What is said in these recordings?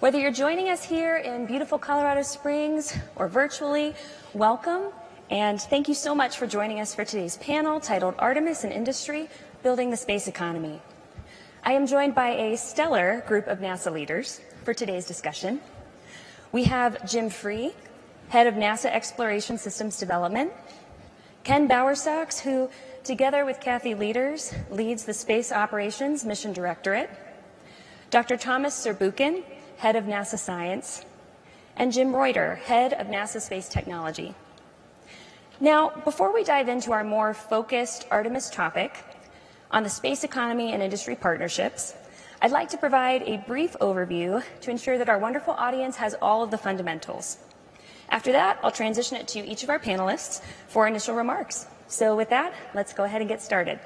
Whether you're joining us here in beautiful Colorado Springs or virtually, welcome, and thank you so much for joining us for today's panel titled Artemis and Industry, Building the Space Economy. I am joined by a stellar group of NASA leaders for today's discussion. We have Jim Free, Head of NASA Exploration Systems Development, Ken Bowersox, who, together with Kathy Leaders, leads the Space Operations Mission Directorate, Dr. Thomas Zurbuchen, Head of NASA Science, and Jim Reuter, Head of NASA Space Technology. Now, before we dive into our more focused Artemis topic on the space economy and industry partnerships, I'd like to provide a brief overview to ensure that our wonderful audience has all of the fundamentals. After that, I'll transition it to each of our panelists for initial remarks. So with that, let's go ahead and get started.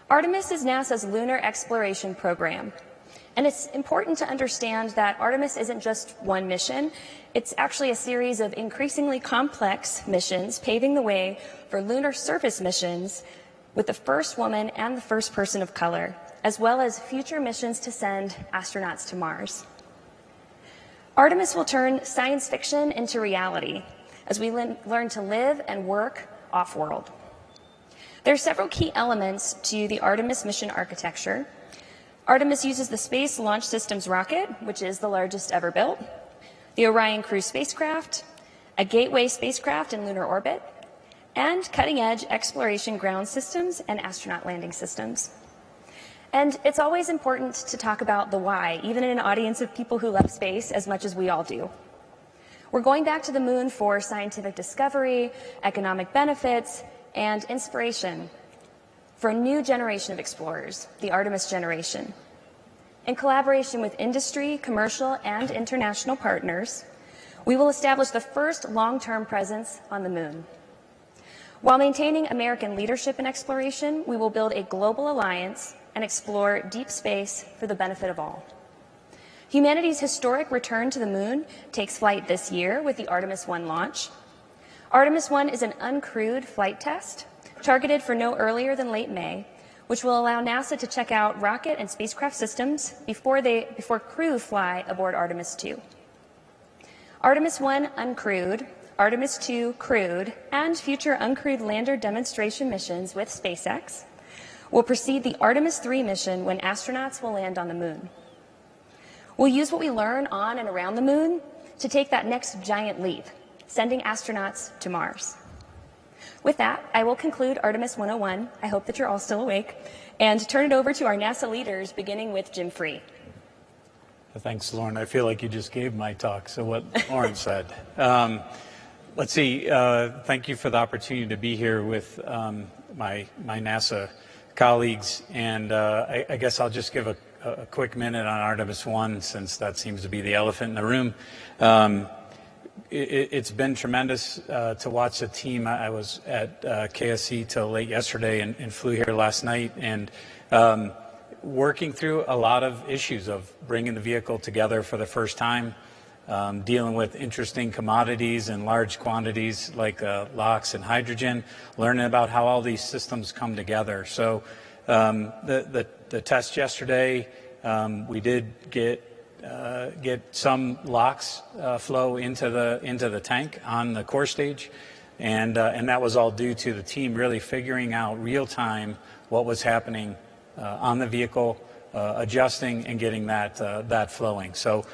Artemis is NASA's lunar exploration program. And it's important to understand that Artemis isn't just one mission. It's actually a series of increasingly complex missions paving the way for lunar surface missions with the first woman and the first person of color, as well as future missions to send astronauts to Mars. Artemis will turn science fiction into reality as we learn to live and work off-world. There are several key elements to the Artemis mission architecture. Artemis uses the Space Launch Systems rocket, which is the largest ever built, the Orion Crew spacecraft, a Gateway spacecraft in lunar orbit, and cutting-edge exploration ground systems and astronaut landing systems. And it's always important to talk about the why, even in an audience of people who love space as much as we all do. We're going back to the moon for scientific discovery, economic benefits, and inspiration for a new generation of explorers, the Artemis generation. In collaboration with industry, commercial, and international partners, we will establish the first long-term presence on the moon. While maintaining American leadership in exploration, we will build a global alliance and explore deep space for the benefit of all. Humanity's historic return to the moon takes flight this year with the Artemis 1 launch. Artemis 1 is an uncrewed flight test targeted for no earlier than late May, which will allow NASA to check out rocket and spacecraft systems before crew fly aboard Artemis 2. Artemis 1 uncrewed, Artemis 2 crewed, and future uncrewed lander demonstration missions with SpaceX will precede the Artemis 3 mission when astronauts will land on the moon. We'll use what we learn on and around the moon to take that next giant leap, sending astronauts to Mars. With that, I will conclude Artemis 101. I hope that you're all still awake, and turn it over to our NASA leaders, beginning with Jim Free. Thanks, Lauren. I feel like you just gave my talk, so what Lauren said. Let's see, thank you for the opportunity to be here with my NASA colleagues, and I guess I'll just give a quick minute on Artemis 1, since that seems to be the elephant in the room. It's been tremendous to watch the team. I was at KSC till late yesterday and flew here last night, and working through a lot of issues of bringing the vehicle together for the first time, dealing with interesting commodities in large quantities like LOX and hydrogen, learning about how all these systems come together. So the test yesterday, we did get some LOX flow into the tank on the core stage, and that was all due to the team really figuring out real time what was happening on the vehicle, adjusting and getting that flowing. So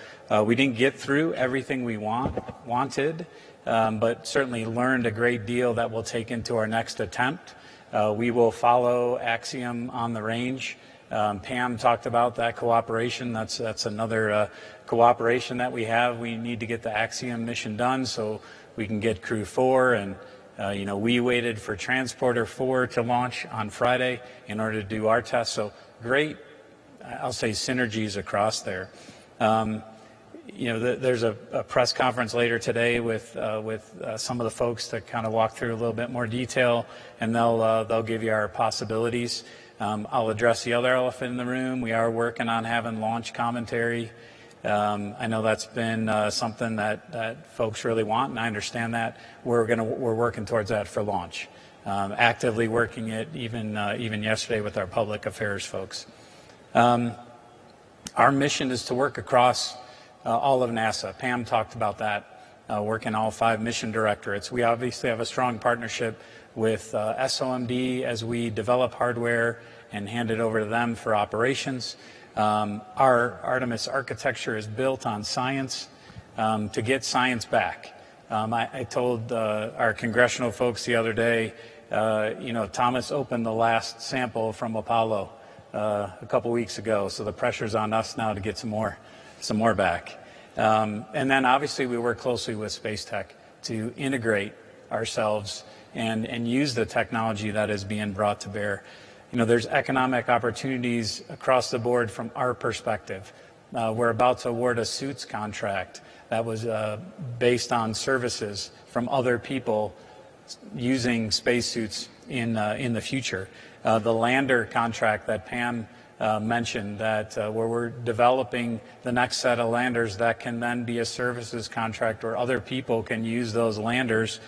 we didn't get through everything we wanted, but certainly learned a great deal that we'll take into our next attempt. We will follow Axiom on the range. Pam talked about that cooperation. That's another cooperation that we have. We need to get the Axiom mission done so we can get Crew 4, and we waited for Transporter 4 to launch on Friday in order to do our test. So great, I'll say, synergies across there. There's a press conference later today with some of the folks to kind of walk through a little bit more detail, and they'll give you our possibilities. I'll address the other elephant in the room. We are working on having launch commentary. I know that's been something that folks really want, and I understand that. We're working towards that for launch. Actively working it even yesterday with our public affairs folks. Our mission is to work across all of NASA. Pam talked about that, working all 5 mission directorates. We obviously have a strong partnership with SOMD as we develop hardware and hand it over to them for operations. Our Artemis architecture is built on science to get science back. I told our congressional folks the other day, Thomas opened the last sample from Apollo a couple weeks ago, so the pressure's on us now to get some more back. And then obviously we work closely with Space Tech to integrate ourselves and use the technology that is being brought to bear. There's economic opportunities across the board from our perspective. We're about to award a suits contract that was based on services from other people using spacesuits in the future. The lander contract that Pam mentioned, that where we're developing the next set of landers that can then be a services contract where other people can use those landers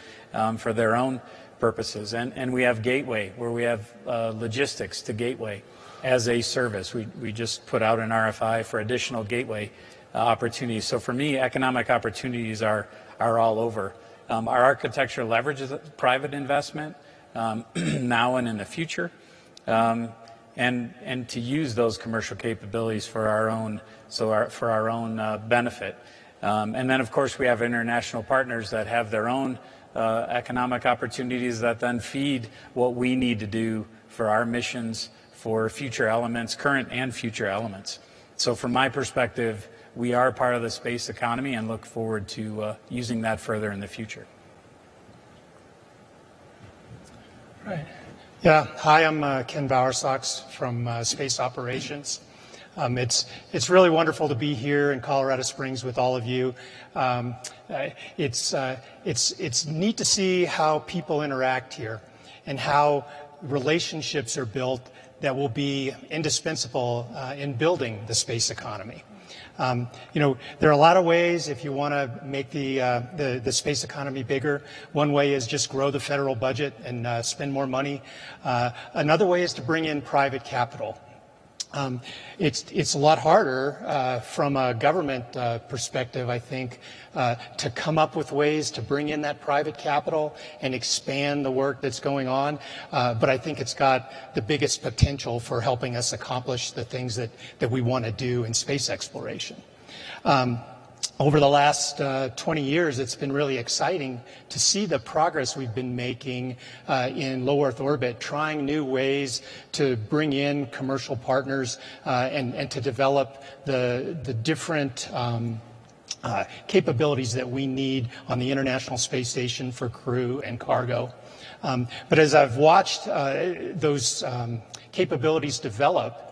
for their own purposes. And we have Gateway, where we have logistics to Gateway as a service. We just put out an RFI for additional Gateway opportunities. So for me, economic opportunities are all over. Our architecture leverages private investment now and in the future, and to use those commercial capabilities for our own benefit. And then, of course, we have international partners that have their own economic opportunities that then feed what we need to do for our missions, for future elements, current and future elements. So from my perspective, we are part of the space economy and look forward to using that further in the future. Right. Yeah. Hi, I'm Ken Bowersox from Space Operations. It's really wonderful to be here in Colorado Springs with all of you. It's neat to see how people interact here and how relationships are built that will be indispensable in building the space economy. There are a lot of ways if you want to make the space economy bigger. One way is just grow the federal budget and spend more money. Another way is to bring in private capital. It's a lot harder from a government perspective, I think, to come up with ways to bring in that private capital and expand the work that's going on. But I think it's got the biggest potential for helping us accomplish the things that we want to do in space exploration. Over the last 20 years, it's been really exciting to see the progress we've been making in low Earth orbit, trying new ways to bring in commercial partners and to develop the different capabilities that we need on the International Space Station for crew and cargo. But as I've watched those capabilities develop,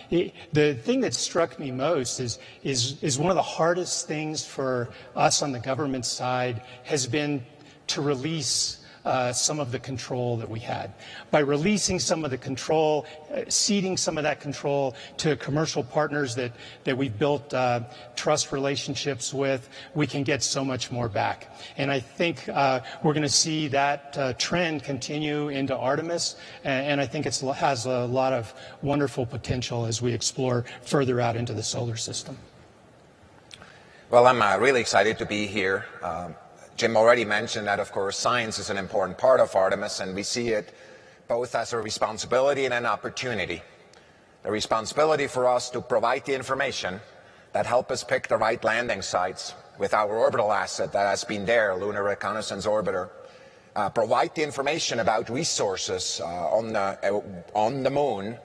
the thing that struck me most is one of the hardest things for us on the government side has been to release some of the control that we had. By releasing some of the control, ceding some of that control to commercial partners that we've built trust relationships with, we can get so much more back. And I think we're going to see that trend continue into Artemis, and I think it has a lot of wonderful potential as we explore further out into the solar system. Well, I'm really excited to be here. Jim already mentioned that, of course, science is an important part of Artemis, and we see it both as a responsibility and an opportunity. The responsibility for us to provide the information that help us pick the right landing sites with our orbital asset that has been there, Lunar Reconnaissance Orbiter. Provide the information about resources on the moon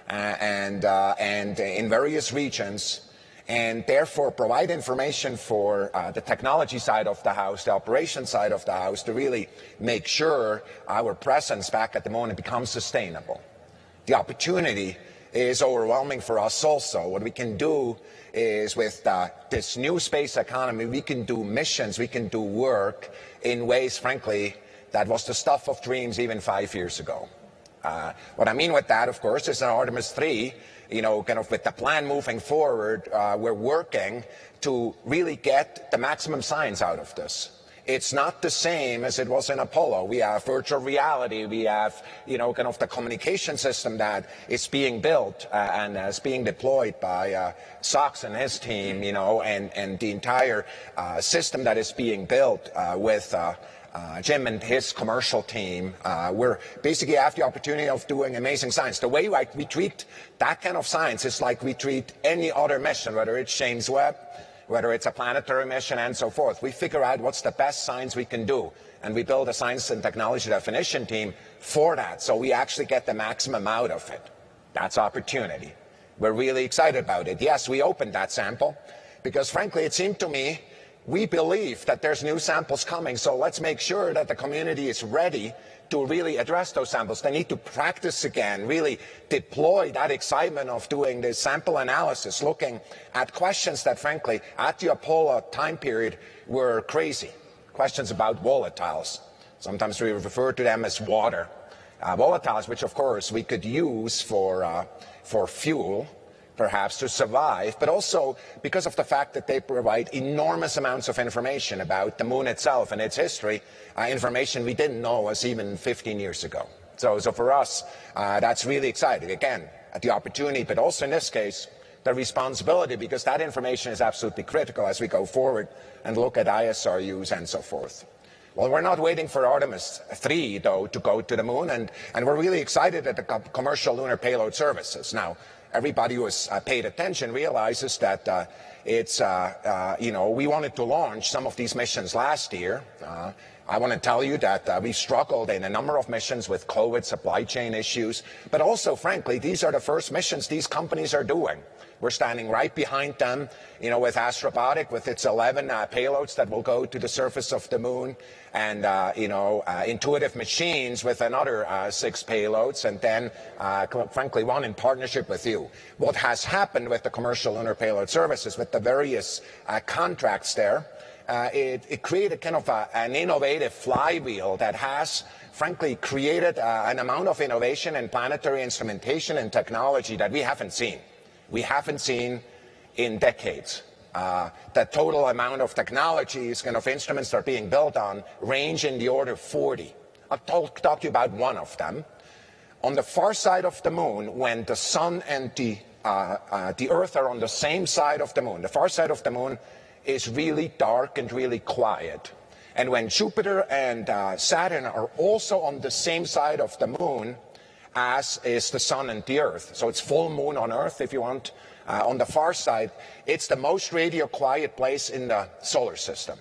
and in various regions, and therefore provide information for the technology side of the house, the operation side of the house, to really make sure our presence back at the moon becomes sustainable. The opportunity is overwhelming for us also. What we can do is with this new space economy, we can do missions, we can do work in ways, frankly, that was the stuff of dreams even 5 years ago. What I mean with that, of course, is in Artemis 3, kind of with the plan moving forward, we're working to really get the maximum science out of this. it's not the same as it was in Apollo. We have virtual reality. We have, kind of the communication system that is being built and is being deployed by Sox and his team, and the entire system that is being built with Jim and his commercial team. We're basically have the opportunity of doing amazing science. The way we treat that kind of science is like we treat any other mission, whether it's James Webb, whether it's a planetary mission, and so forth. We figure out what's the best science we can do, and we build a science and technology definition team for that, so we actually get the maximum out of it. That's opportunity. We're really excited about it. Yes, we opened that sample because, frankly, it seemed to me we believe that there's new samples coming, so let's make sure that the community is ready to really address those samples. They need to practice again, really deploy that excitement of doing this sample analysis, looking at questions that, frankly, at the Apollo time period were crazy. Questions about volatiles. Sometimes we refer to them as water. Volatiles, which, of course, we could use for fuel, perhaps, to survive, but also because of the fact that they provide enormous amounts of information about the moon itself and its history, information we didn't know was even 15 years ago. So for us, that's really exciting. Again, the opportunity, but also in this case, the responsibility, because that information is absolutely critical as we go forward and look at ISRUs and so forth. Well, we're not waiting for Artemis 3, though, to go to the moon, and we're really excited at the commercial lunar payload services. Now, everybody who has paid attention realizes that we wanted to launch some of these missions last year. I want to tell you that we struggled in a number of missions with COVID supply chain issues, but also, frankly, these are the first missions these companies are doing. We're standing right behind them, with Astrobotic, with its 11 payloads that will go to the surface of the moon, and, Intuitive Machines with another 6 payloads, and then, frankly, one in partnership with you. What has happened with the commercial lunar payload services, with the various contracts there, it created kind of an innovative flywheel that has, frankly, created an amount of innovation in planetary instrumentation and technology that we haven't seen. We haven't seen in decades. The total amount of technologies, kind of instruments that are being built on range in the order of 40. I'll talk to you about one of them. On the far side of the moon, when the sun and the Earth are on the same side of the moon, the far side of the moon is really dark and really quiet. And when Jupiter and Saturn are also on the same side of the moon, as is the sun and the Earth. So it's full moon on Earth, if you want. On the far side, it's the most radio quiet place in the solar system.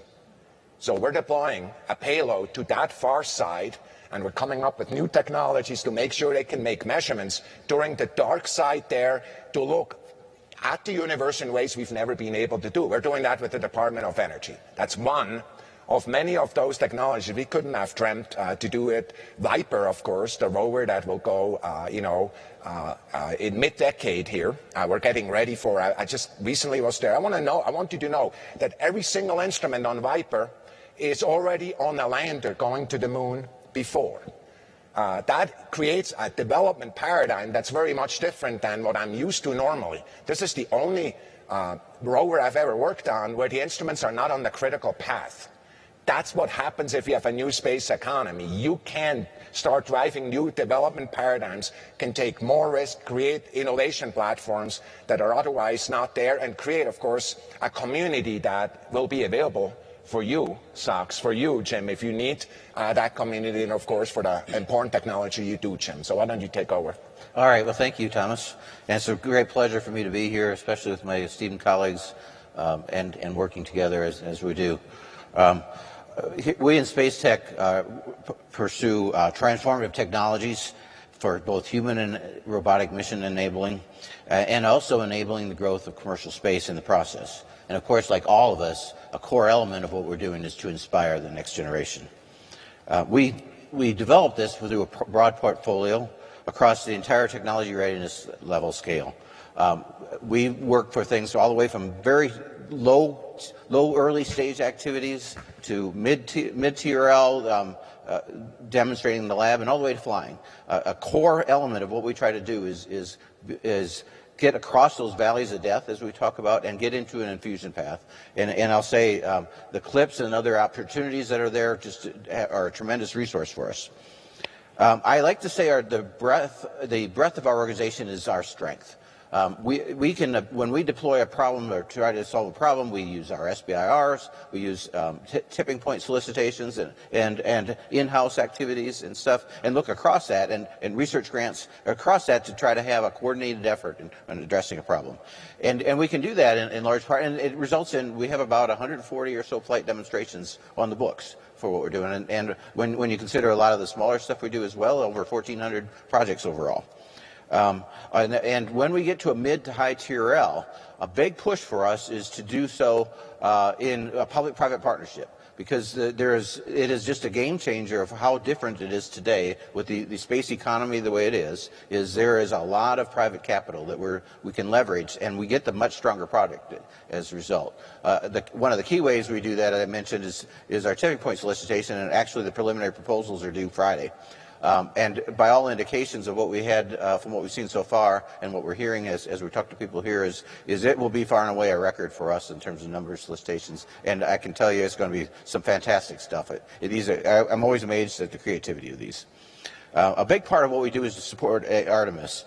So we're deploying a payload to that far side, and we're coming up with new technologies to make sure they can make measurements during the dark side there to look at the universe in ways we've never been able to do. We're doing that with the Department of Energy. That's one of many of those technologies. We couldn't have dreamt to do it. Viper, of course, the rover that will go, in mid-decade here. We're getting ready for. I just recently was there. I want you to know that every single instrument on Viper is already on a lander going to the moon before. That creates a development paradigm that's very much different than what I'm used to normally. This is the only rover I've ever worked on where the instruments are not on the critical path. That's what happens if you have a new space economy. You can start driving new development paradigms, can take more risk, create innovation platforms that are otherwise not there, and create, of course, a community that will be available for you, Sox, for you, Jim, if you need that community, and, of course, for the important technology you do, Jim. So why don't you take over? All right. Well, thank you, Thomas. And it's a great pleasure for me to be here, especially with my esteemed colleagues and working together as we do. We in Space Tech pursue transformative technologies for both human and robotic mission enabling, and also enabling the growth of commercial space in the process. And of course, like all of us, a core element of what we're doing is to inspire the next generation. We developed this through a broad portfolio across the entire technology readiness level scale. We work for things all the way from very low early stage activities to mid-TRL, demonstrating in the lab, and all the way to flying. A core element of what we try to do is get across those valleys of death, as we talk about, and get into an infusion path. And I'll say the CLIPS and other opportunities that are there just are a tremendous resource for us. I like to say the breadth of our organization is our strength. We can, when we deploy a problem or try to solve a problem, we use our SBIRs, we use tipping point solicitations and in-house activities and stuff, and look across that and research grants across that to try to have a coordinated effort in addressing a problem. And we can do that in large part, and it results in, we have about 140 or so flight demonstrations on the books for what we're doing. And when you consider a lot of the smaller stuff we do as well, over 1,400 projects overall. And when we get to a mid to high TRL, a big push for us is to do so in a public-private partnership, because it is just a game changer of how different it is today with the space economy the way it is there is a lot of private capital that we can leverage, and we get the much stronger product as a result. One of the key ways we do that, as I mentioned, is our tipping point solicitation, and actually the preliminary proposals are due Friday. And by all indications of what we had from what we've seen so far and what we're hearing as we talk to people here is it will be far and away a record for us in terms of number of solicitations. And I can tell you it's going to be some fantastic stuff. I'm always amazed at the creativity of these. A big part of what we do is to support Artemis.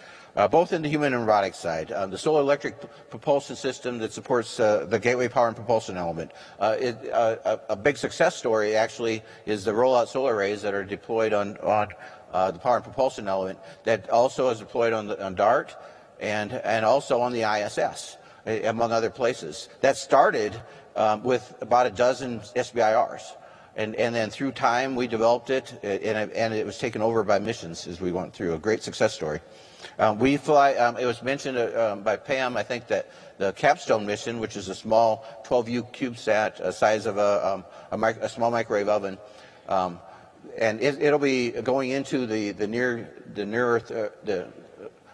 Both in the human and robotic side. The solar electric propulsion system that supports the gateway power and propulsion element. A big success story actually is the rollout solar arrays that are deployed on the power and propulsion element, that also is deployed on DART and also on the ISS, among other places. That started with about a dozen SBIRs. And then through time we developed it, and it was taken over by missions as we went through. A great success story. We fly, it was mentioned by Pam, I think, that the Capstone mission, which is a small 12U CubeSat, size of a small microwave oven, and it'll be going into the near Earth,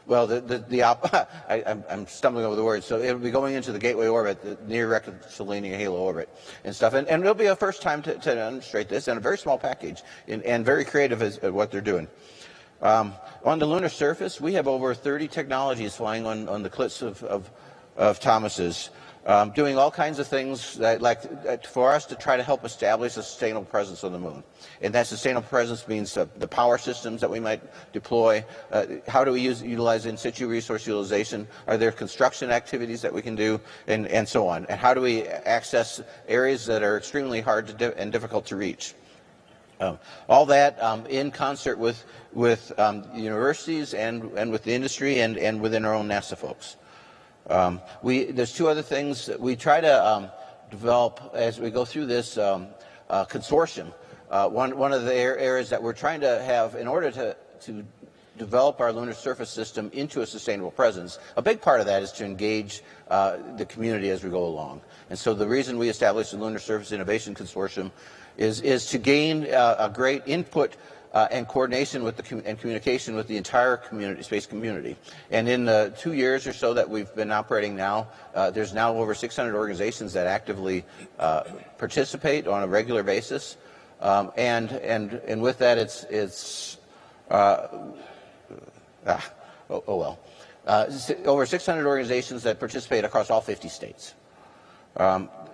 I'm stumbling over the words. So it'll be going into the gateway orbit, the near rectilinear halo orbit and stuff. And it'll be a first time to demonstrate this, in a very small package and very creative at what they're doing. On the lunar surface, we have over 30 technologies flying on the cliffs of Thomas's, doing all kinds of things for us to try to help establish a sustainable presence on the moon. And that sustainable presence means the power systems that we might deploy. How do we utilize in situ resource utilization? Are there construction activities that we can do, and so on? And how do we access areas that are extremely hard and difficult to reach? All that in concert with universities and with the industry and within our own NASA folks. There's two other things that we try to develop as we go through this consortium. One of the areas that we're trying to have in order to develop our lunar surface system into a sustainable presence, a big part of that is to engage the community as we go along. And so the reason we established the Lunar Surface Innovation Consortium is to gain a great input and coordination with and communication with the entire space community. And in the 2 years or so that we've been operating now, there's now over 600 organizations that actively participate on a regular basis. And with that, over 600 organizations that participate across all 50 states.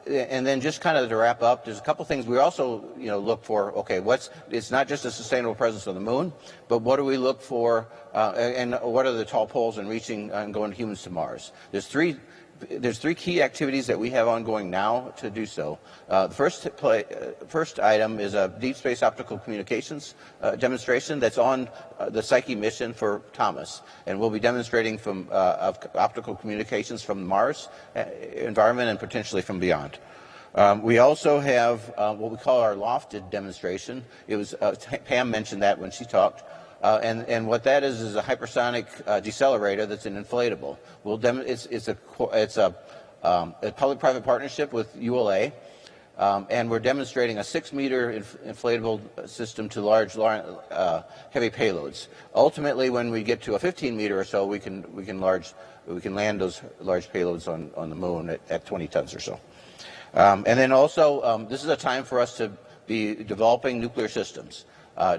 And then just kind of to wrap up, there's a couple things we also look for. Okay, it's not just a sustainable presence on the moon, but what do we look for, and what are the tall poles in reaching and going humans to Mars? There's three key activities that we have ongoing now to do so. The first item is a deep space optical communications demonstration that's on the Psyche mission for Thomas, and we'll be demonstrating from optical communications from Mars environment and potentially from beyond. We also have what we call our lofted demonstration. It was Pam mentioned that when she talked. And what that is a hypersonic decelerator that's an inflatable. It's a public-private partnership with ULA, and we're demonstrating a 6-meter inflatable system to large heavy payloads. Ultimately, when we get to a 15-meter or so, we can land those large payloads on the moon at 20 tons or so. And then also, this is a time for us to be developing nuclear systems.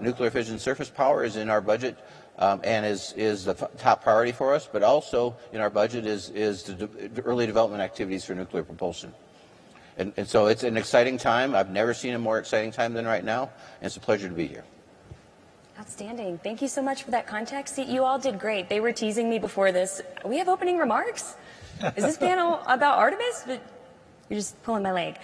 Nuclear fission surface power is in our budget and is the top priority for us, but also in our budget is the early development activities for nuclear propulsion. And so it's an exciting time. I've never seen a more exciting time than right now, and it's a pleasure to be here. Outstanding. Thank you so much for that context. See, you all did great. They were teasing me before this. We have opening remarks? Is this panel about Artemis? But you're just pulling my leg.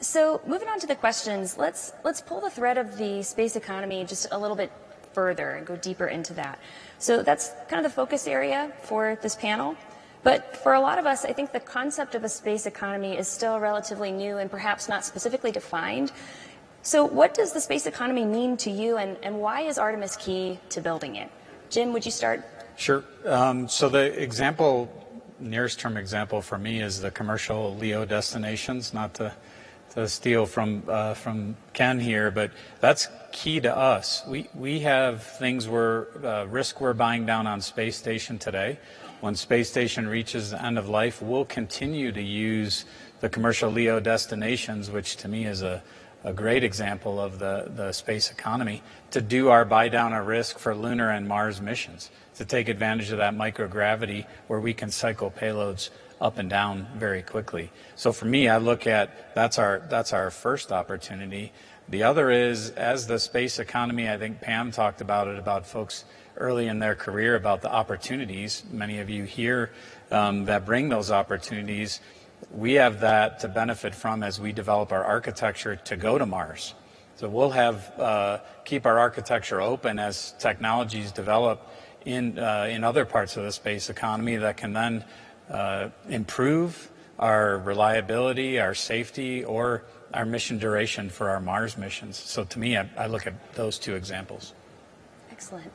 So moving on to the questions, let's pull the thread of the space economy just a little bit further and go deeper into that. So that's kind of the focus area for this panel. But for a lot of us, I think the concept of a space economy is still relatively new and perhaps not specifically defined. So what does the space economy mean to you, and why is Artemis key to building it? Jim, would you start? Sure. So the example, nearest term example for me is the commercial LEO destinations, not to steal from Ken here, but that's key to us. We have things risk we're buying down on space station today. When space station reaches the end of life, we'll continue to use the commercial LEO destinations, which to me is a great example of the space economy, to do our buy down of risk for lunar and Mars missions, to take advantage of that microgravity where we can cycle payloads up and down very quickly. So for me, I look at that's our first opportunity. The other is, as the space economy, I think Pam talked about it, about folks early in their career, about the opportunities. Many of you here that bring those opportunities. We have that to benefit from as we develop our architecture to go to Mars. So we'll keep our architecture open as technologies develop in other parts of the space economy that can then improve our reliability, our safety, or our mission duration for our Mars missions. So to me, I look at those two examples. Excellent.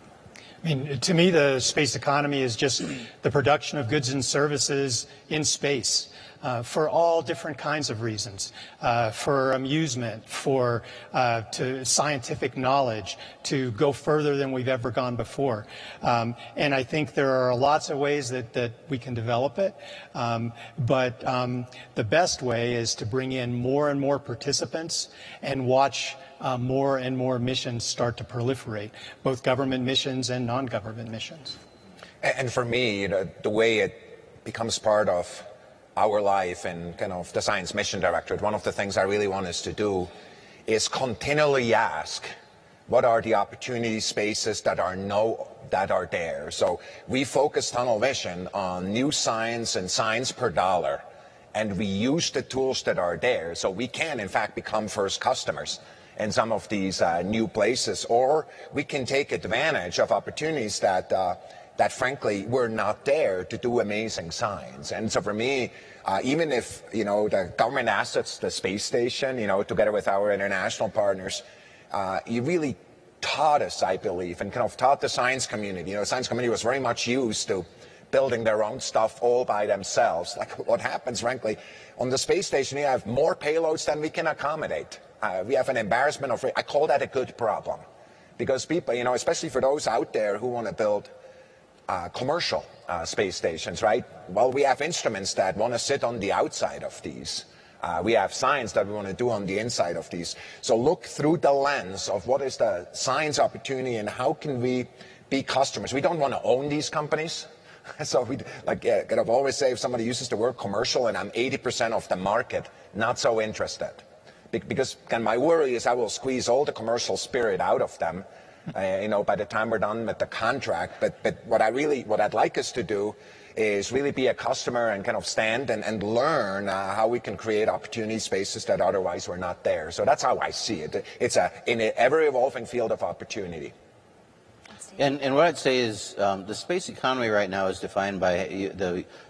I mean, to me, the space economy is just the production of goods and services in space. For all different kinds of reasons, for amusement, to scientific knowledge, to go further than we've ever gone before. And I think there are lots of ways that we can develop it, but the best way is to bring in more and more participants and watch more and more missions start to proliferate, both government missions and non-government missions. And for me, the way it becomes part of our life and kind of the Science Mission Directorate, one of the things I really want us to do is continually ask, what are the opportunity spaces that are there? So we focus tunnel vision on new science and science per dollar, and we use the tools that are there so we can in fact become first customers in some of these new places, or we can take advantage of opportunities that frankly were not there to do amazing science. And so for me, even if the government assets, the space station, together with our international partners, you really taught us, I believe, and kind of taught the science community. The science community was very much used to building their own stuff all by themselves. Like what happens, frankly, on the space station, you have more payloads than we can accommodate. We have an embarrassment of, I call that a good problem, because people, especially for those out there who want to build commercial space stations, right? Well, we have instruments that want to sit on the outside of these. We have science that we want to do on the inside of these. So look through the lens of what is the science opportunity and how can we be customers. We don't want to own these companies. So we kind of always say, if somebody uses the word commercial and I'm 80% of the market, not so interested. Because my worry is I will squeeze all the commercial spirit out of them by the time we're done with the contract. But what I'd like us to do is really be a customer and kind of stand and learn how we can create opportunity spaces that otherwise were not there. So that's how I see it. It's in an ever-evolving field of opportunity. And what I'd say is the space economy right now is defined by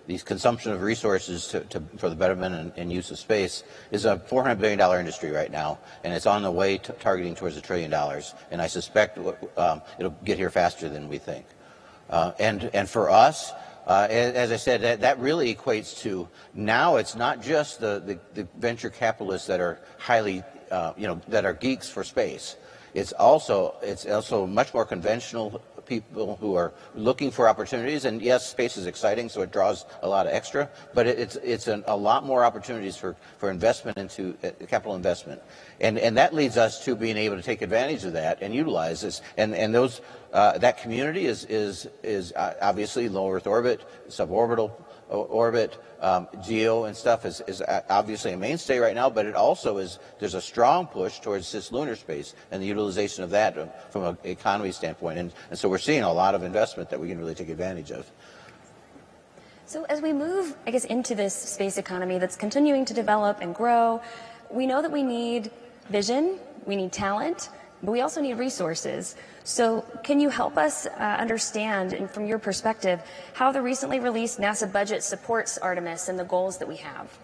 the consumption of resources for the betterment and use of space is a $400 billion industry right now, and it's on the way targeting towards $1 trillion. And I suspect it'll get here faster than we think. And for us, as I said, that really equates to now it's not just the venture capitalists that are highly, that are geeks for space. It's also much more conventional people who are looking for opportunities. And yes, space is exciting, so it draws a lot of extra, but it's a lot more opportunities for investment into capital investment. And that leads us to being able to take advantage of that and utilize this. And those that community is obviously low Earth orbit, suborbital orbit, geo and stuff is obviously a mainstay right now, but it also there's a strong push towards cislunar space and the utilization of that from an economy standpoint. And so we're seeing a lot of investment that we can really take advantage of. So as we move, I guess, into this space economy that's continuing to develop and grow, we know that we need vision, we need talent, but we also need resources. So can you help us understand, and from your perspective, how the recently released NASA budget supports Artemis and the goals that we have?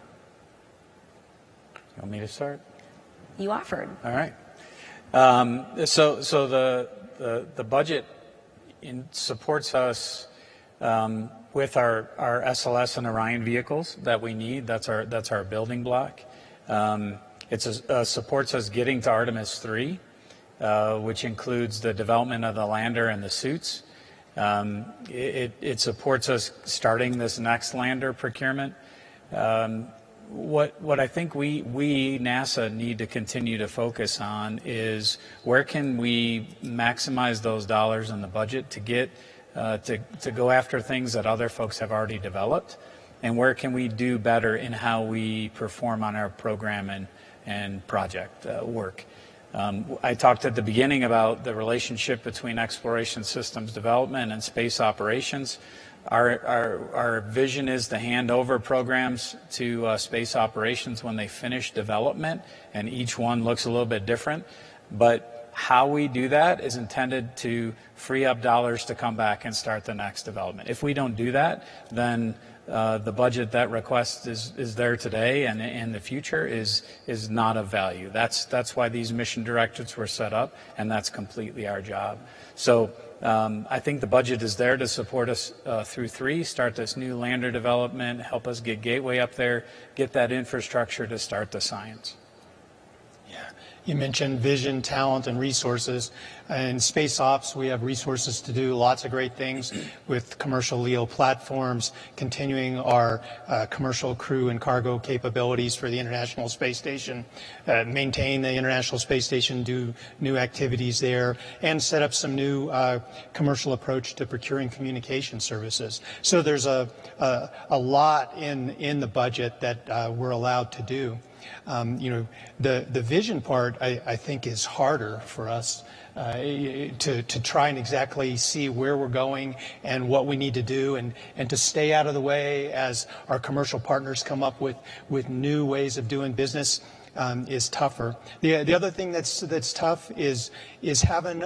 You want me to start? You offered. All right. So the budget supports us with our SLS and Orion vehicles that we need. That's our building block. It supports us getting to Artemis 3. Which includes the development of the lander and the suits. It supports us starting this next lander procurement. What I think we NASA need to continue to focus on is where can we maximize those dollars in the budget to get to go after things that other folks have already developed, and where can we do better in how we perform on our program and project work. I talked at the beginning about the relationship between exploration systems development and space operations. Our vision is to hand over programs to space operations when they finish development, and each one looks a little bit different. But how we do that is intended to free up dollars to come back and start the next development. If we don't do that, then the budget that request is there today and in the future is not of value. That's why these mission directorates were set up, and that's completely our job. So I think the budget is there to support us through 3, start this new lander development, help us get Gateway up there, get that infrastructure to start the science. You mentioned vision, talent, and resources. In space ops, we have resources to do lots of great things with commercial LEO platforms, continuing our commercial crew and cargo capabilities for the International Space Station, maintain the International Space Station, do new activities there, and set up some new commercial approach to procuring communication services. So there's a lot in the budget that we're allowed to do. The vision part, I think, is harder for us to try and exactly see where we're going and what we need to do, and to stay out of the way as our commercial partners come up with new ways of doing business. Is tougher. The other thing that's tough is having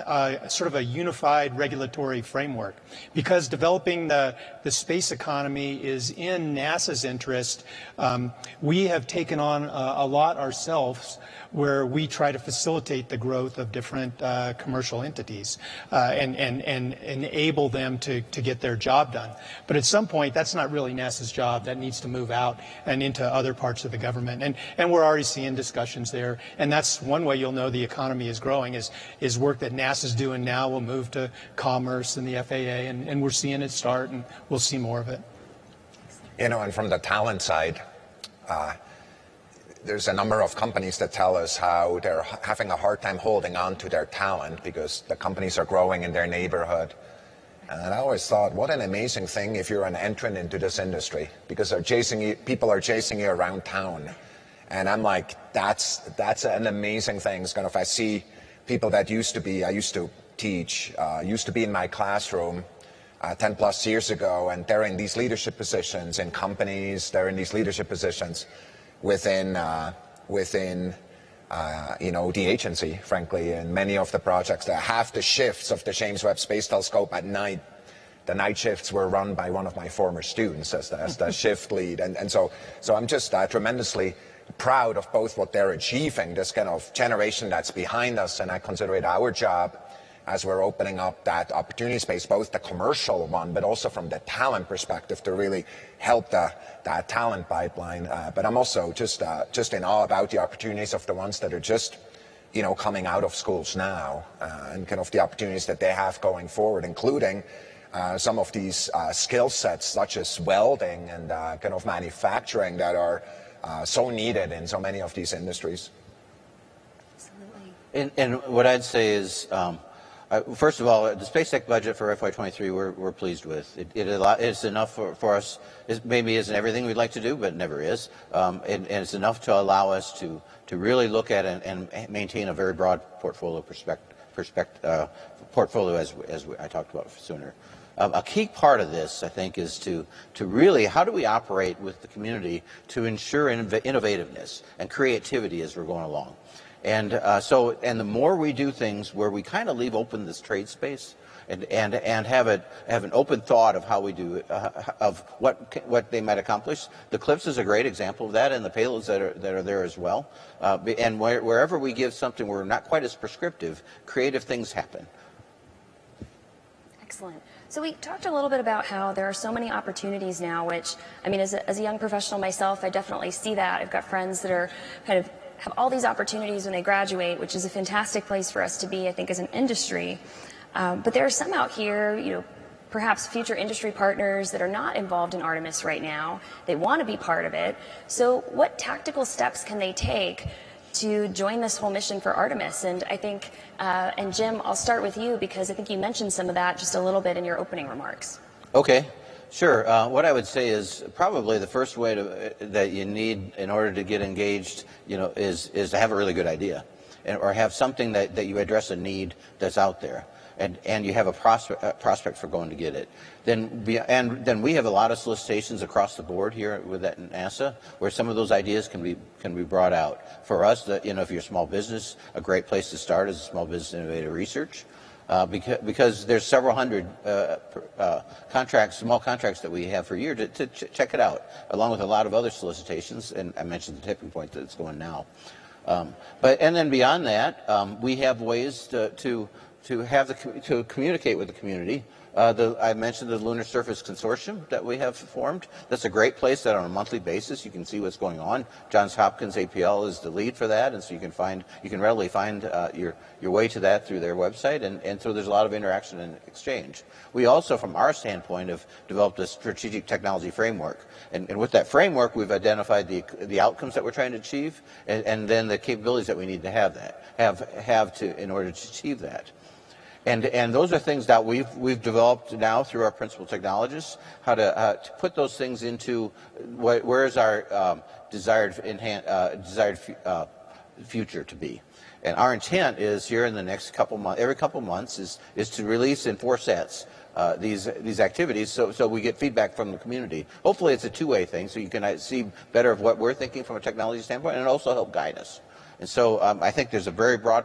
sort of a unified regulatory framework, because developing the space economy is in NASA's interest. We have taken on a lot ourselves, where we try to facilitate the growth of different commercial entities and enable them to get their job done. But at some point, that's not really NASA's job. That needs to move out and into other parts of the government. And we're already seeing discussions there. And that's one way you'll know the economy is growing, is work that NASA's doing now will move to Commerce and the FAA, and we're seeing it start, and we'll see more of it. And from the talent side, there's a number of companies that tell us how they're having a hard time holding on to their talent because the companies are growing in their neighborhood. And I always thought, what an amazing thing if you're an entrant into this industry, because people are chasing you around town. And I'm like, that's an amazing thing. It's kind of, I see people that I used to teach, used to be in my classroom 10 plus years ago, and they're in these leadership positions in companies, they're in these leadership positions within the agency, frankly, and many of the projects. That half the shifts of the James Webb Space Telescope at night, the night shifts were run by one of my former students as the shift lead. And so I'm just tremendously proud of both what they're achieving, this kind of generation that's behind us, and I consider it our job as we're opening up that opportunity space, both the commercial one, but also from the talent perspective, to really help that talent pipeline. But I'm also just in awe about the opportunities of the ones that are just, coming out of schools now, and kind of the opportunities that they have going forward, including some of these skill sets such as welding and kind of manufacturing that are so needed in so many of these industries. Absolutely. And what I'd say is, first of all, the space tech budget for FY23 we're pleased with. It's enough for us. It maybe isn't everything we'd like to do, but it never is. And it's enough to allow us to really look at and maintain a very broad portfolio portfolio as I talked about sooner. A key part of this, I think, is to really, how do we operate with the community to ensure innovativeness and creativity as we're going along? And and the more we do things where we kind of leave open this trade space and have an open thought of how we do of what they might accomplish. The CLIPS is a great example of that, and the payloads that are there as well. And wherever we give something we're not quite as prescriptive, creative things happen. Excellent. So we talked a little bit about how there are so many opportunities now, which, I mean, as a young professional myself, I definitely see that. I've got friends that are kind of have all these opportunities when they graduate, which is a fantastic place for us to be, I think, as an industry. But there are some out here, perhaps future industry partners that are not involved in Artemis right now. They want to be part of it. So what tactical steps can they take to join this whole mission for Artemis? And I think, and Jim, I'll start with you because I think you mentioned some of that just a little bit in your opening remarks. Okay, sure. What I would say is probably the first way that you need in order to get engaged, is to have a really good idea, or have something that you address a need that's out there. And you have a prospect for going to get it. Then we have a lot of solicitations across the board here with that NASA, where some of those ideas can be brought out. For us, if you're a small business, a great place to start is Small Business Innovative Research, because there's several hundred small contracts that we have for a year to check it out, along with a lot of other solicitations. And I mentioned the tipping point that it's going now. And then beyond that, we have ways to communicate with the community. I mentioned the Lunar Surface Consortium that we have formed. That's a great place that on a monthly basis you can see what's going on. Johns Hopkins APL is the lead for that, and so you can readily find your way to that through their website, and so there's a lot of interaction and exchange. We also, from our standpoint, have developed a strategic technology framework, and with that framework we've identified the outcomes that we're trying to achieve, and then the capabilities that we need to have in order to achieve that. And those are things that we've developed now through our principal technologists, how to put those things into where is our desired future to be. And our intent is here in the next couple months, every couple months, is to release in 4 sets these activities, so we get feedback from the community. Hopefully it's a two-way thing, so you can see better of what we're thinking from a technology standpoint, and also help guide us. And so I think there's a very broad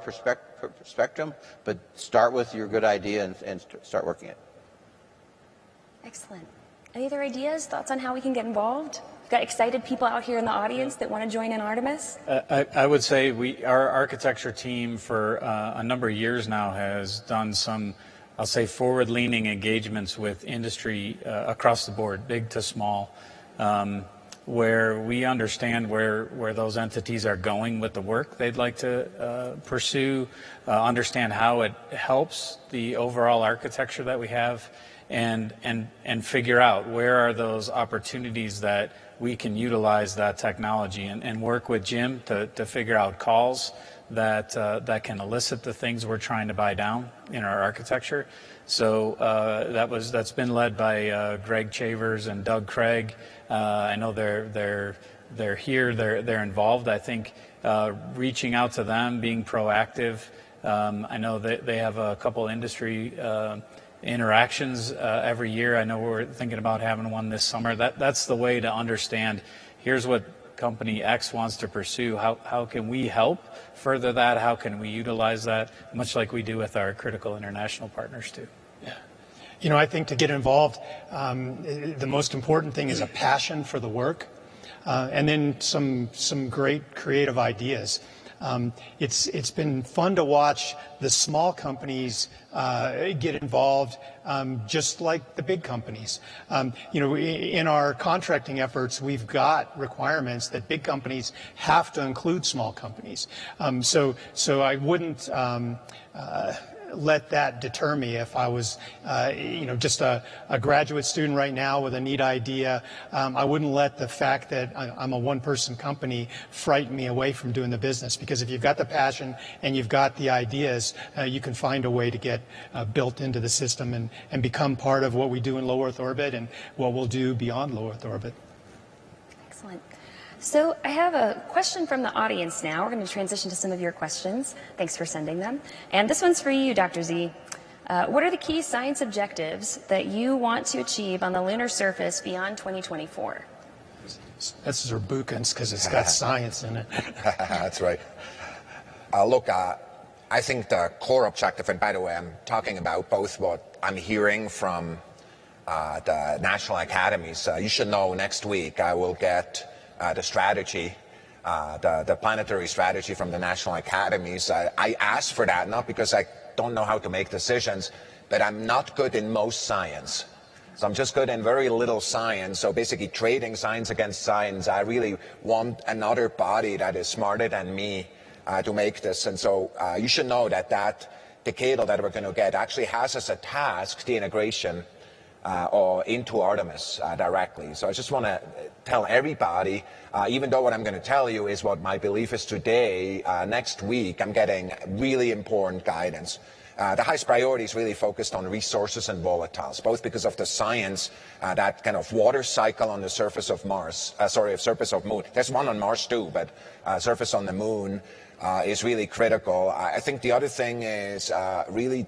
spectrum, but start with your good idea and start working it. Excellent. Any other ideas, thoughts on how we can get involved? We've got excited people out here in the audience that want to join in Artemis. I would say our architecture team for a number of years now has done some, I'll say, forward-leaning engagements with industry across the board, big to small. Where we understand where those entities are going with the work they'd like to pursue, understand how it helps the overall architecture that we have, and figure out where are those opportunities that we can utilize that technology, and work with Jim to figure out calls that can elicit the things we're trying to buy down in our architecture. So that's been led by Greg Chavers and Doug Craig. I know they're here, they're involved. I think reaching out to them, being proactive. I know that they have a couple industry interactions every year. I know we're thinking about having one this summer. That's the way to understand. Here's what company X wants to pursue. How can we help further that? How can we utilize that? Much like we do with our critical international partners too. Yeah. I think to get involved, the most important thing is a passion for the work, and then some great creative ideas. It's been fun to watch the small companies get involved, just like the big companies. In our contracting efforts, we've got requirements that big companies have to include small companies. So I wouldn't let that deter me if I was, just a graduate student right now with a neat idea. I wouldn't let the fact that I'm a one-person company frighten me away from doing the business, because if you've got the passion and you've got the ideas, you can find a way to get built into the system and become part of what we do in low Earth orbit and what we'll do beyond low Earth orbit. Excellent. So I have a question from the audience now. We're going to transition to some of your questions. Thanks for sending them. And this one's for you, Dr. Z. What are the key science objectives that you want to achieve on the lunar surface beyond 2024? That's Zurbuchen's because it's got science in it. That's right. Look, I think the core objective, and by the way, I'm talking about both what I'm hearing from the national academies. You should know next week I will get the strategy, the planetary strategy from the national academies. I asked for that not because I don't know how to make decisions, but I'm not good in most science. So I'm just good in very little science. So basically trading science against science, I really want another body that is smarter than me to make this. And so you should know that that decadal that we're going to get actually has as a task the integration or into Artemis directly. So I just want to tell everybody, even though what I'm going to tell you is what my belief is today, next week I'm getting really important guidance. The highest priority is really focused on resources and volatiles, both because of the science, that kind of water cycle on the surface of Mars, surface of Moon. There's one on Mars too, but surface on the Moon is really critical. I think the other thing is really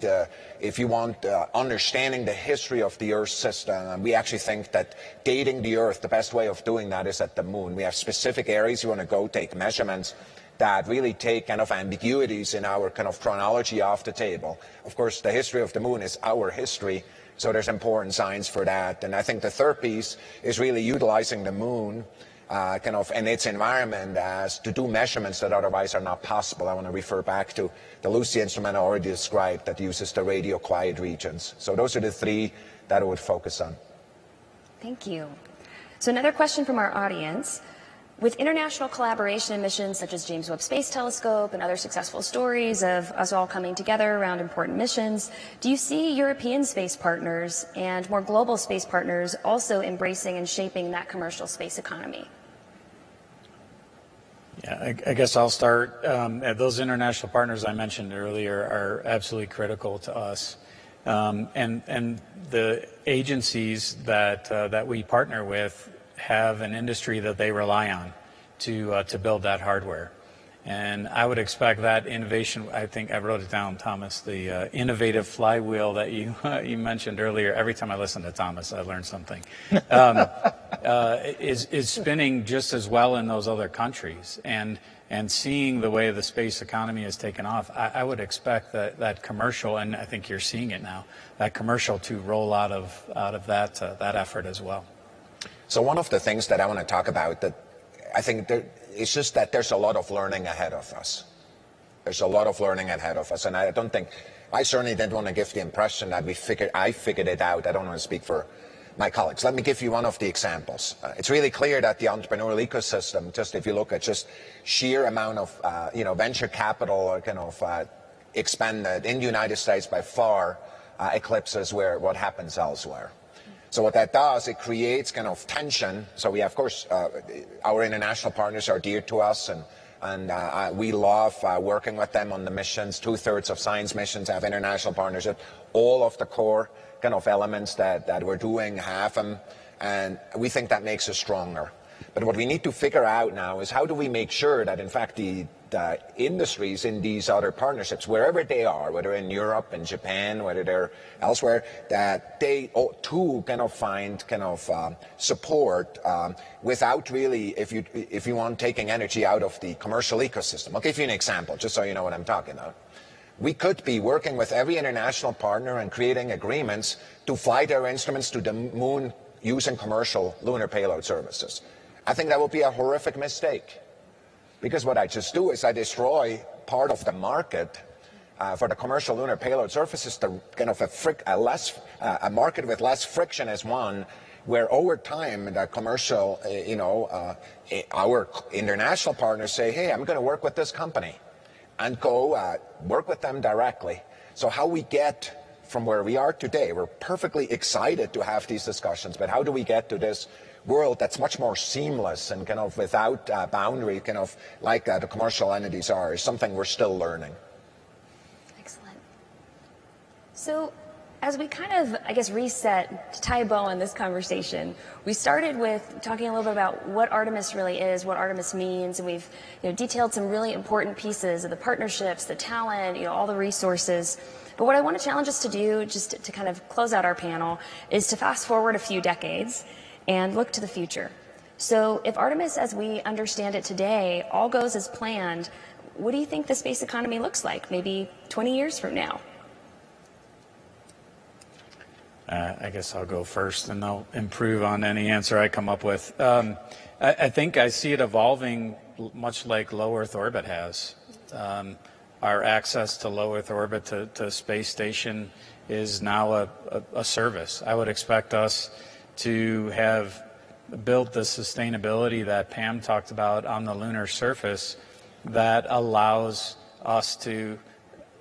if you want understanding the history of the Earth system, and we actually think that dating the Earth, the best way of doing that is at the Moon. We have specific areas you want to go take measurements that really take kind of ambiguities in our kind of chronology off the table. Of course, the history of the Moon is our history, so there's important science for that. And I think the third piece is really utilizing the Moon kind of in its environment as to do measurements that otherwise are not possible. I want to refer back to the Lucy instrument I already described that uses the radio quiet regions. So those are the three that I would focus on. Thank you. So another question from our audience. With international collaboration in missions such as James Webb Space Telescope and other successful stories of us all coming together around important missions, do you see European space partners and more global space partners also embracing and shaping that commercial space economy? Yeah, I guess I'll start. Those international partners I mentioned earlier are absolutely critical to us. And the agencies that we partner with have an industry that they rely on to build that hardware. And I would expect that innovation, I think I wrote it down, Thomas, the innovative flywheel that you mentioned earlier. Every time I listen to Thomas, I learn something. Is spinning just as well in those other countries. And seeing the way the space economy has taken off, I would expect that commercial, and I think you're seeing it now, that commercial to roll out of that effort as well. So one of the things that I want to talk about that I think it's just that there's a lot of learning ahead of us. There's a lot of learning ahead of us, and I certainly didn't want to give the impression that I figured it out. I don't want to speak for my colleagues. Let me give you one of the examples. It's really clear that the entrepreneurial ecosystem, just if you look at just sheer amount of venture capital kind of expended in the United States by far eclipses what happens elsewhere. So what that does, it creates kind of tension. So we have, of course, our international partners are dear to us, and we love working with them on the missions. 2/3 of science missions have international partnership. All of the core kind of elements that we're doing have them, and we think that makes us stronger. But what we need to figure out now is how do we make sure that, in fact, the industries in these other partnerships, wherever they are, whether in Europe, in Japan, whether they're elsewhere, that they too kind of find kind of support without really, if you want, taking energy out of the commercial ecosystem. I'll give you an example, just so you know what I'm talking about. We could be working with every international partner and creating agreements to fly their instruments to the Moon using commercial lunar payload services. I think that would be a horrific mistake. Because what I just do is I destroy part of the market for the commercial lunar payload services. The kind of a market with less friction is one where over time the commercial, our international partners say, hey, I'm going to work with this company, and go work with them directly. So how we get from where we are today, we're perfectly excited to have these discussions, but how do we get to this world that's much more seamless and kind of without boundary, kind of like the commercial entities are, is something we're still learning. Excellent. So as we kind of, I guess, reset, to tie a bow on this conversation, we started with talking a little bit about what Artemis really is, what Artemis means, and we've detailed some really important pieces of the partnerships, the talent, all the resources. But what I want to challenge us to do, just to kind of close out our panel, is to fast forward a few decades and look to the future. So if Artemis, as we understand it today, all goes as planned, what do you think the space economy looks like maybe 20 years from now? I guess I'll go first, and I'll improve on any answer I come up with. I think I see it evolving much like low Earth orbit has. Our access to low Earth orbit, to space station, is now a service. I would expect us to have built the sustainability that Pam talked about on the lunar surface that allows us to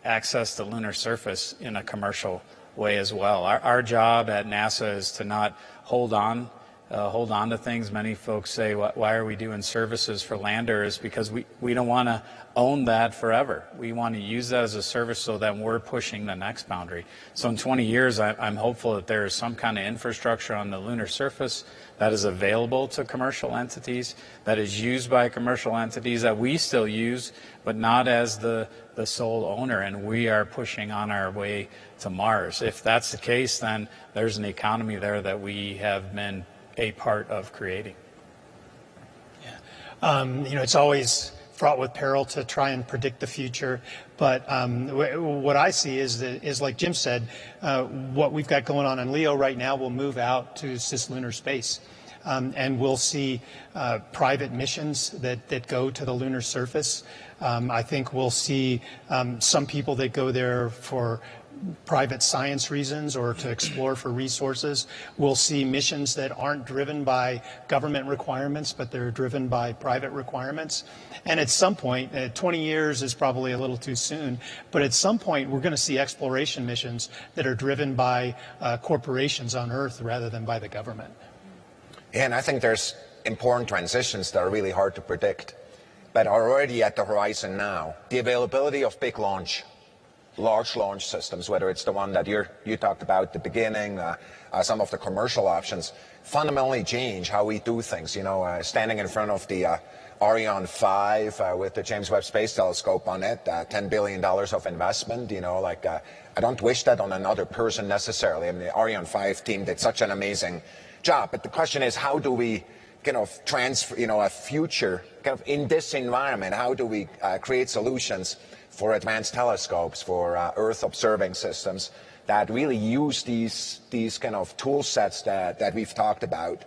access the lunar surface in a commercial way as well. Our job at NASA is to not hold on to things. Many folks say, why are we doing services for landers? Because we don't want to own that forever. We want to use that as a service so that we're pushing the next boundary. So in 20 years, I'm hopeful that there is some kind of infrastructure on the lunar surface that is available to commercial entities, that is used by commercial entities, that we still use, but not as the sole owner, and we are pushing on our way to Mars. If that's the case, then there's an economy there that we have been a part of creating. Yeah. It's always fraught with peril to try and predict the future, but what I see is like Jim said, what we've got going on in LEO right now will move out to cislunar space. And we'll see private missions that go to the lunar surface. I think we'll see some people that go there for private science reasons or to explore for resources. We'll see missions that aren't driven by government requirements, but they're driven by private requirements. And at some point, 20 years is probably a little too soon, but at some point we're going to see exploration missions that are driven by corporations on Earth rather than by the government. Yeah, and I think there's important transitions that are really hard to predict, but are already at the horizon now. The availability of big large launch systems, whether it's the one that you talked about at the beginning, some of the commercial options, fundamentally change how we do things. Standing in front of the Ariane 5 with the James Webb Space Telescope on it, $10 billion of investment, I don't wish that on another person necessarily. I mean, the Ariane 5 team did such an amazing job, but the question is, how do we kind of transfer, a future kind of in this environment? How do we create solutions for advanced telescopes, for Earth observing systems that really use these kind of tool sets that we've talked about?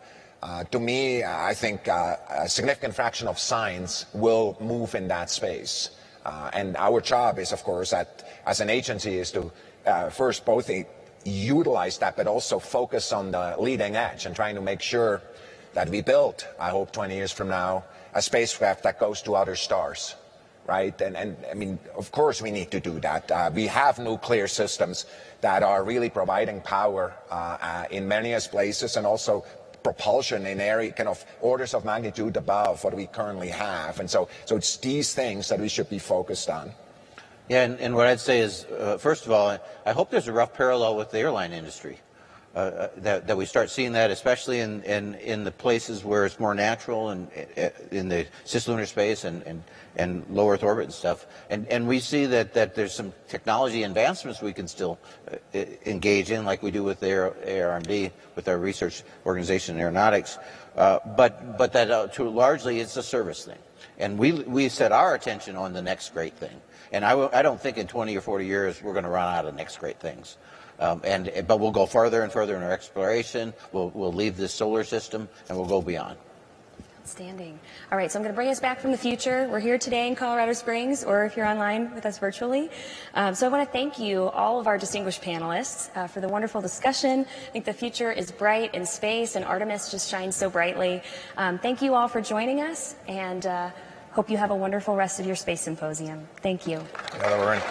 To me, I think a significant fraction of science will move in that space. And our job is, of course, as an agency, is to first both utilize that, but also focus on the leading edge and trying to make sure that we build, I hope 20 years from now, a spacecraft that goes to other stars, right? And I mean, of course we need to do that. We have nuclear systems that are really providing power in many places, and also propulsion in area kind of orders of magnitude above what we currently have. And so it's these things that we should be focused on. Yeah, and what I'd say is, first of all, I hope there's a rough parallel with the airline industry, that we start seeing that, especially in the places where it's more natural, and in the cislunar space and low Earth orbit and stuff. And we see that there's some technology advancements we can still engage in, like we do with ARMD, with our research organization in aeronautics. But that largely it's a service thing. And we set our attention on the next great thing. And I don't think in 20 or 40 years we're going to run out of next great things. But we'll go further and further in our exploration. We'll leave this solar system and we'll go beyond. Outstanding. All right, so I'm going to bring us back from the future. We're here today in Colorado Springs, or if you're online with us virtually. So I want to thank you, all of our distinguished panelists, for the wonderful discussion. I think the future is bright in space, and Artemis just shines so brightly. Thank you all for joining us, and hope you have a wonderful rest of your space symposium. Thank you. Yeah, Lauren.